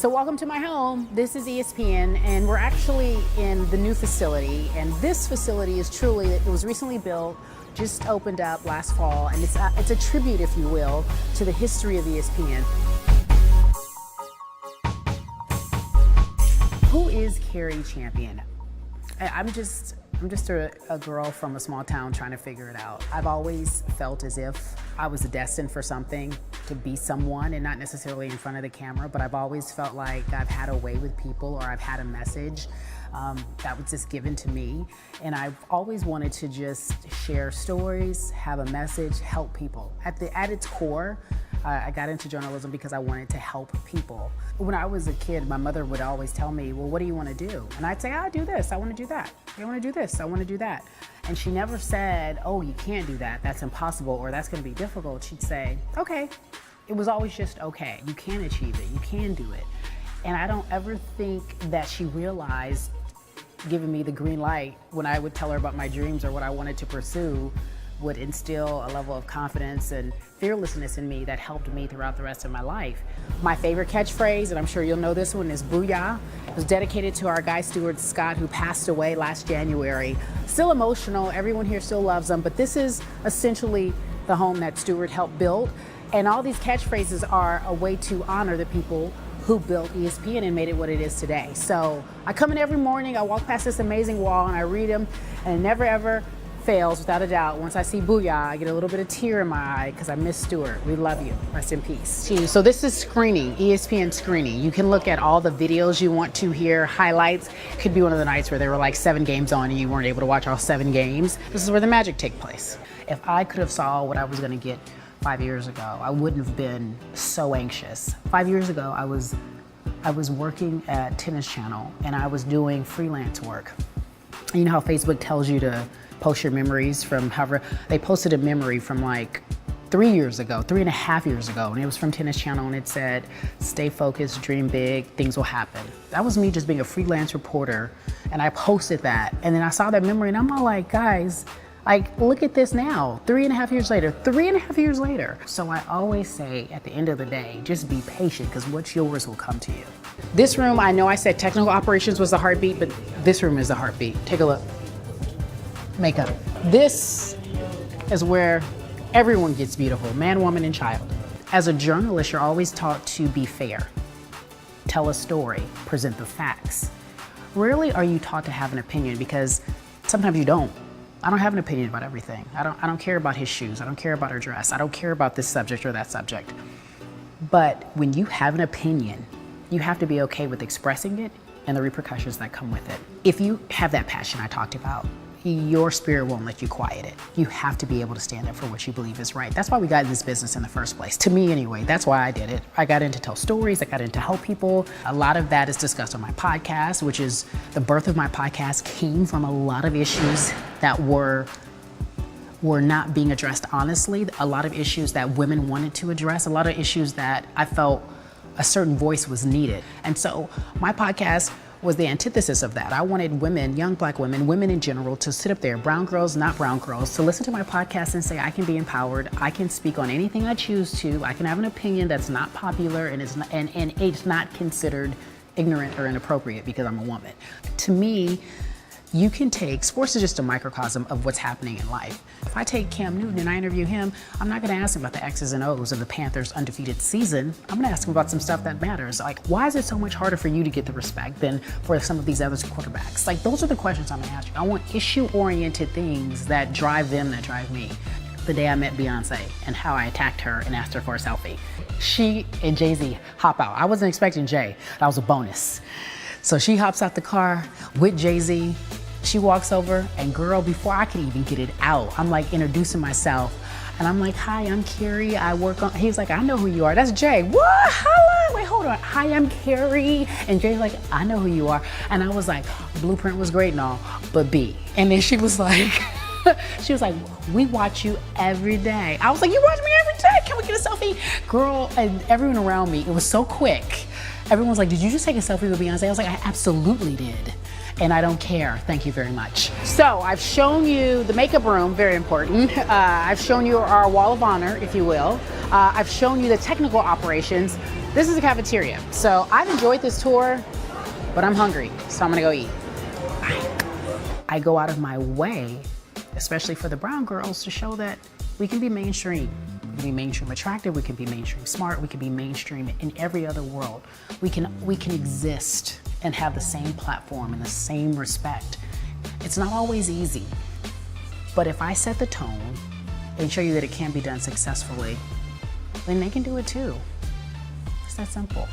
So welcome to my home. This is ESPN, and we're actually in the new facility. And this facility is truly, it was recently built, just opened up last fall, and it's a tribute, if you will, to the history of ESPN. Who is Cari Champion? I'm just a girl from a small town trying to figure it out. I've always felt as if I was destined for something, to be someone, and not necessarily in front of the camera, but I've always felt like I've had a way with people, or I've had a message that was just given to me. And I've always wanted to just share stories, have a message, help people. At its core, I got into journalism because I wanted to help people. When I was a kid, my mother would always tell me, well, what do you want to do? And I'd say, I do this, I want to do that. I want to do this, I want to do that. And she never said, oh, you can't do that, that's impossible, or that's going to be difficult. She'd say, okay. It was always just, okay, you can achieve it, you can do it. And I don't ever think that she realized, giving me the green light when I would tell her about my dreams or what I wanted to pursue, would instill a level of confidence and fearlessness in me that helped me throughout the rest of my life. My favorite catchphrase, and I'm sure you'll know this one, is Booyah. It was dedicated to our guy Stuart Scott, who passed away last January. Still emotional, everyone here still loves him, but this is essentially the home that Stuart helped build. And all these catchphrases are a way to honor the people who built ESPN and made it what it is today. So I come in every morning, I walk past this amazing wall and I read them, and it never ever fails, without a doubt. Once I see Booyah, I get a little bit of tear in my eye because I miss Stuart. We love you. Rest in peace. So this is screening, ESPN screening. You can look at all the videos you want to hear, highlights. Could be one of the nights where there were like 7 games on and you weren't able to watch all 7 games. This is where the magic takes place. If I could have saw what I was going to get 5 years ago, I wouldn't have been so anxious. 5 years ago, I was working at Tennis Channel and I was doing freelance work. You know how Facebook tells you to post your memories from however, they posted a memory from like 3 years ago, 3.5 years ago, and it was from Tennis Channel, and it said, stay focused, dream big, things will happen. That was me just being a freelance reporter, and I posted that, and then I saw that memory, and I'm all like, guys, like, look at this now, 3.5 years later, 3.5 years later. So I always say, at the end of the day, just be patient, because what's yours will come to you. This room, I know I said technical operations was the heartbeat, but this room is the heartbeat. Take a look. Makeup. This is where everyone gets beautiful, man, woman, and child. As a journalist, you're always taught to be fair, tell a story, present the facts. Rarely are you taught to have an opinion, because sometimes you don't. I don't have an opinion about everything. I don't care about his shoes. I don't care about her dress. I don't care about this subject or that subject. But when you have an opinion, you have to be okay with expressing it and the repercussions that come with it. If you have that passion I talked about, your spirit won't let you quiet it. You have to be able to stand up for what you believe is right. That's why we got in this business in the first place. To me anyway, that's why I did it. I got in to tell stories, I got in to help people. A lot of that is discussed on my podcast, which is the birth of my podcast came from a lot of issues that were not being addressed honestly. A lot of issues that women wanted to address, a lot of issues that I felt a certain voice was needed. And so my podcast was the antithesis of that. I wanted women, young Black women, women in general, to sit up there, brown girls, not brown girls, to listen to my podcast and say, I can be empowered, I can speak on anything I choose to, I can have an opinion that's not popular and it's not considered ignorant or inappropriate because I'm a woman. To me, you can take, sports is just a microcosm of what's happening in life. If I take Cam Newton and I interview him, I'm not gonna ask him about the X's and O's of the Panthers' undefeated season. I'm gonna ask him about some stuff that matters. Like, why is it so much harder for you to get the respect than for some of these other quarterbacks? Like, those are the questions I'm gonna ask you. I want issue-oriented things that drive them, that drive me. The day I met Beyonce and how I attacked her and asked her for a selfie. She and Jay-Z hop out. I wasn't expecting Jay, that was a bonus. So she hops out the car with Jay-Z. She walks over, and girl, before I could even get it out, I'm like introducing myself. And I'm like, hi, I'm Cari. I work on, he's like, I know who you are. That's Jay. What? Holla? Wait, hold on. Hi, I'm Cari. And Jay's like, I know who you are. And I was like, Blueprint was great and all, but B. And then she was like, we watch you every day. I was like, you watch me every day? Can we get a selfie? Girl, and everyone around me, it was so quick. Everyone was like, did you just take a selfie with Beyonce? I was like, I absolutely did. And I don't care, thank you very much. So I've shown you the makeup room, very important. I've shown you our wall of honor, if you will. I've shown you the technical operations. This is a cafeteria. So I've enjoyed this tour, but I'm hungry, so I'm gonna go eat. I go out of my way, especially for the brown girls, to show that we can be mainstream. We can be mainstream attractive, we can be mainstream smart, we can be mainstream in every other world. We can exist and have the same platform and the same respect. It's not always easy, but if I set the tone and show you that it can be done successfully, then they can do it too. It's that simple.